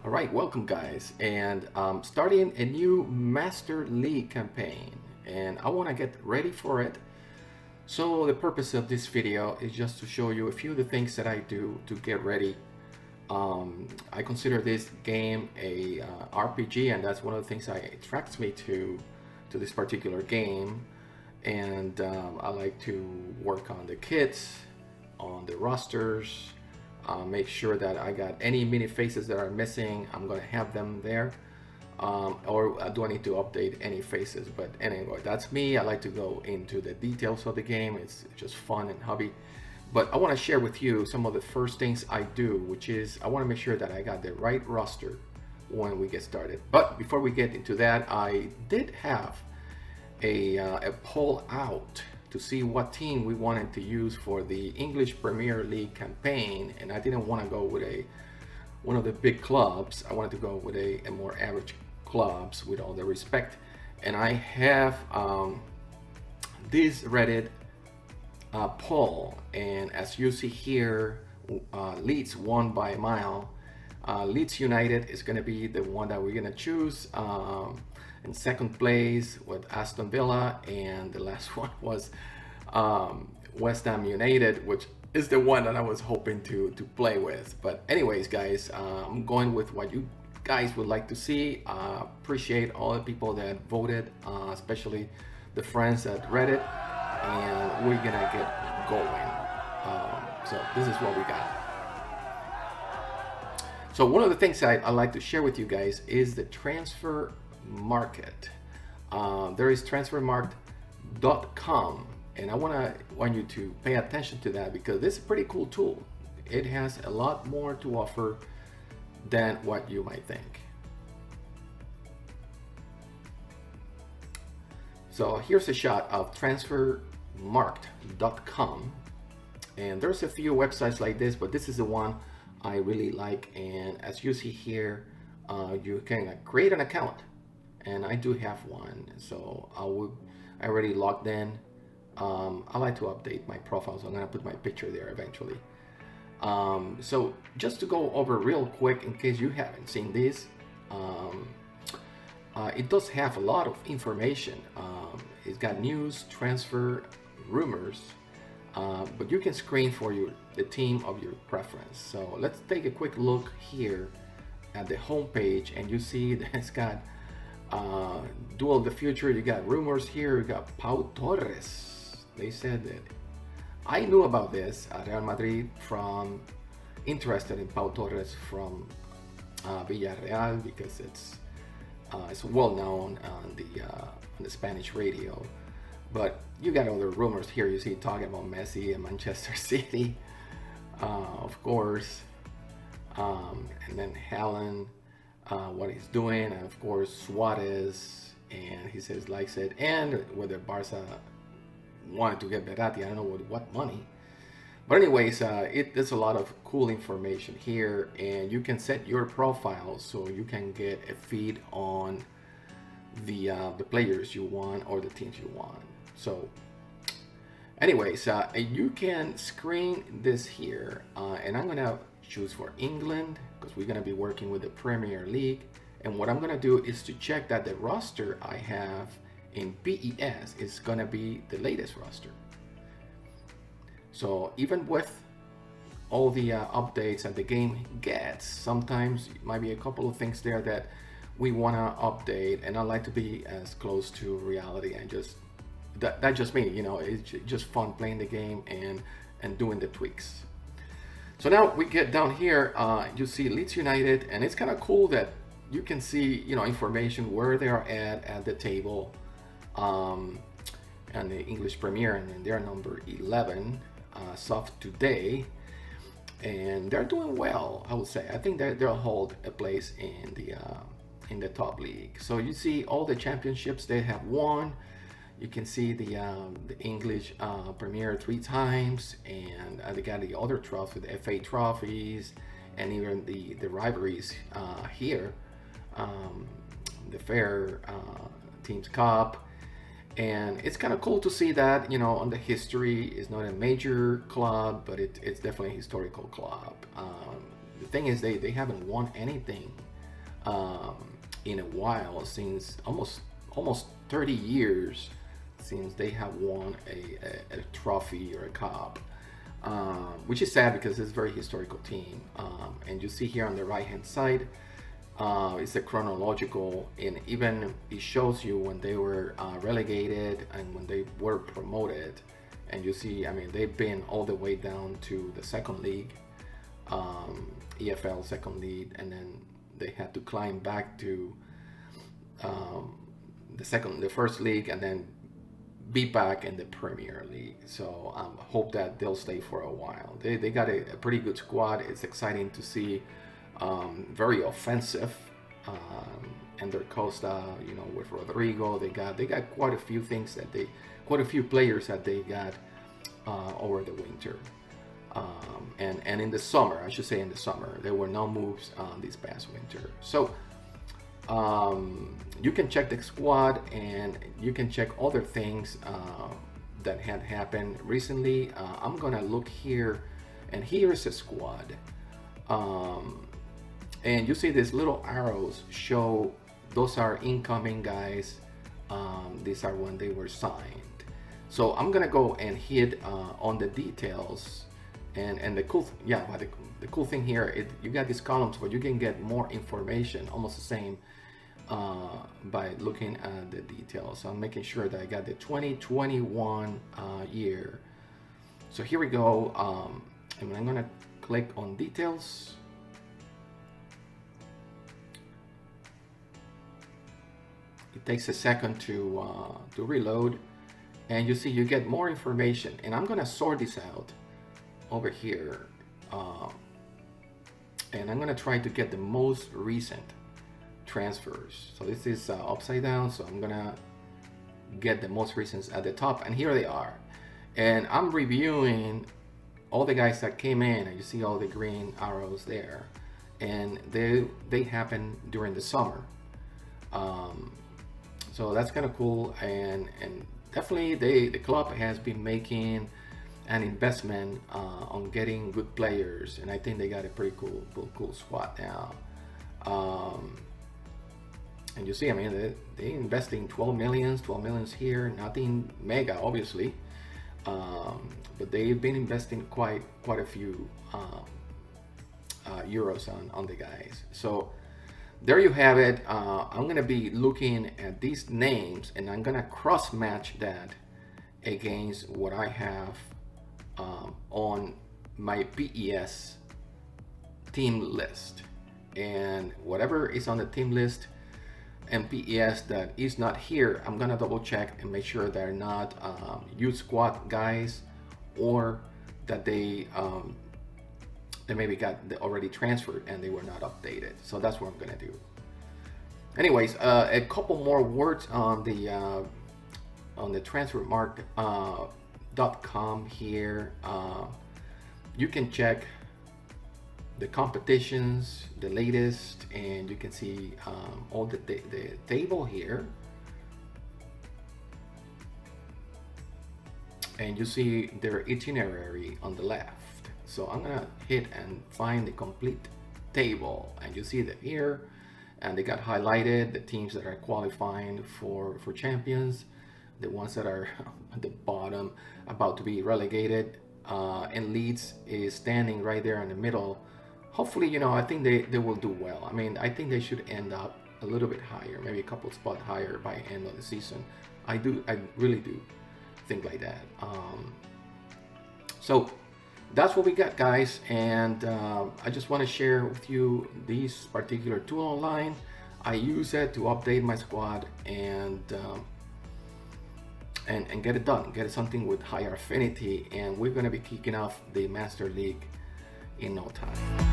All right, welcome guys, and starting a new Master League campaign, and I want to get ready for it. So the purpose of this video is just to show you a few of the things that I do to get ready. I consider this game a RPG, and that's one of the things that attracts me to this particular game. And I like to work on the kits, on the rosters, make sure that I got any mini faces that are missing. I'm gonna have them there, or do I need to update any faces? But anyway, that's me. I like to go into the details of the game. It's just fun and hobby. But I want to share with you some of the first things I do, which is I want to make sure that I got the right roster when we get started. But before we get into that, I did have a poll out to see what team we wanted to use for the English Premier League campaign, and I didn't want to go with one of the big clubs. I wanted to go with a more average clubs, with all the respect. And I have this Reddit poll, and as you see here, Leeds won by a mile. Leeds United is going to be the one that we're going to choose. In second place with Aston Villa, and the last one was West Ham United, which is the one that I was hoping to play with. But anyways, guys, I'm going with what you guys would like to see. Appreciate all the people that voted, especially the friends at Reddit, and we're gonna get going. So this is what we got. So one of the things I like to share with you guys is the transfer market. There is transfermarkt.com, and I want you to pay attention to that because this is a pretty cool tool. It has a lot more to offer than what you might think. So here's a shot of transfermarkt.com, and there's a few websites like this, but this is the one I really like. And as you see here, you can create an account, and I do have one, so I already logged in. I like to update my profile, so I'm gonna put my picture there eventually. So just to go over real quick, in case you haven't seen this, it does have a lot of information. It's got news, transfer, rumors, but you can screen for the team of your preference. So let's take a quick look here at the home page, and you see that it's got Duel of the Future. You got rumors here. You got Pau Torres. They said that I knew about this. Real Madrid from interested in Pau Torres from Villarreal because it's well known on the Spanish radio. But you got other rumors here. You see talking about Messi and Manchester City, of course, and then Haaland. What he's doing, and of course Suarez, and he says likes it, and whether Barca wanted to get Berratti, I don't know with what money, but anyways, there's a lot of cool information here, and you can set your profile so you can get a feed on the players you want or the teams you want. So anyways, you can screen this here, and I'm gonna choose for England because we're going to be working with the Premier League. And what I'm going to do is to check that the roster I have in PES is going to be the latest roster. So even with all the updates that the game gets, sometimes it might be a couple of things there that we want to update, and I like to be as close to reality, and just that's just me, you know. It's just fun playing the game and doing the tweaks. So now we get down here, you see Leeds United, and it's kind of cool that you can see, you know, information where they are at the table, and the English Premier, and they're number 11 soft today, and they're doing well, I would say. I think they'll hold a place in the top league. So you see all the championships they have won. You can see the English Premier 3 times, and they got the other trophies, the FA trophies, and even the rivalries here, the Fair Teams Cup. And it's kind of cool to see that, you know, on the history. It's not a major club, but it's definitely a historical club. The thing is, they haven't won anything in a while, since almost 30 years since they have won a trophy or a cup, which is sad because it's a very historical team. And you see here on the right hand side, it's a chronological, and even it shows you when they were relegated and when they were promoted. And you see, I mean, they've been all the way down to the second league, EFL second league, and then they had to climb back to the first league, and then be back in the Premier League. So I hope that they'll stay for a while. They got a pretty good squad. It's exciting to see. Very offensive. Ender Costa, you know, with Rodrigo, they got quite a few things that quite a few players that they got over the winter. And in the summer, I should say in the summer, there were no moves this past winter. So you can check the squad, and you can check other things that had happened recently. I'm gonna look here, and here's a squad. And you see these little arrows show those are incoming guys. These are when they were signed. So I'm gonna go and hit on the details, and the cool the cool thing here, you got these columns where you can get more information, almost the same, by looking at the details. So I'm making sure that I got the 2021 year. So here we go, and I'm gonna click on details. It takes a second to reload, and you see you get more information. And I'm gonna sort this out over here, and I'm gonna try to get the most recent transfers. So this is upside down, so I'm gonna get the most recent at the top, and here they are. And I'm reviewing all the guys that came in, and you see all the green arrows there, and they happened during the summer. So that's kind of cool, and definitely the club has been making an investment on getting good players, and I think they got a pretty cool squad now. And you see, I mean, they investing 12 millions here, nothing mega obviously, but they've been investing quite a few euros on the guys. So there you have it. I'm gonna be looking at these names, and I'm gonna cross match that against what I have on my PES team list, and whatever is on the team list and PES that is not here, I'm gonna double check and make sure they're not youth squad guys, or that they maybe got already transferred and they were not updated. So that's what I'm gonna do. Anyways, a couple more words on the transfermarkt.com here. You can check the competitions, the latest, and you can see all the table here. And you see their itinerary on the left. So I'm gonna hit and find the complete table, and you see that here, and they got highlighted the teams that are qualifying for champions, the ones that are at the bottom about to be relegated, and Leeds is standing right there in the middle. Hopefully, you know, I think they will do well. I mean, I think they should end up a little bit higher, maybe a couple spots higher by end of the season. I really do think like that. So that's what we got, guys, and I just want to share with you this particular tool online. I use it to update my squad and get it done, get something with higher affinity, and we're going to be kicking off the Master League in no time.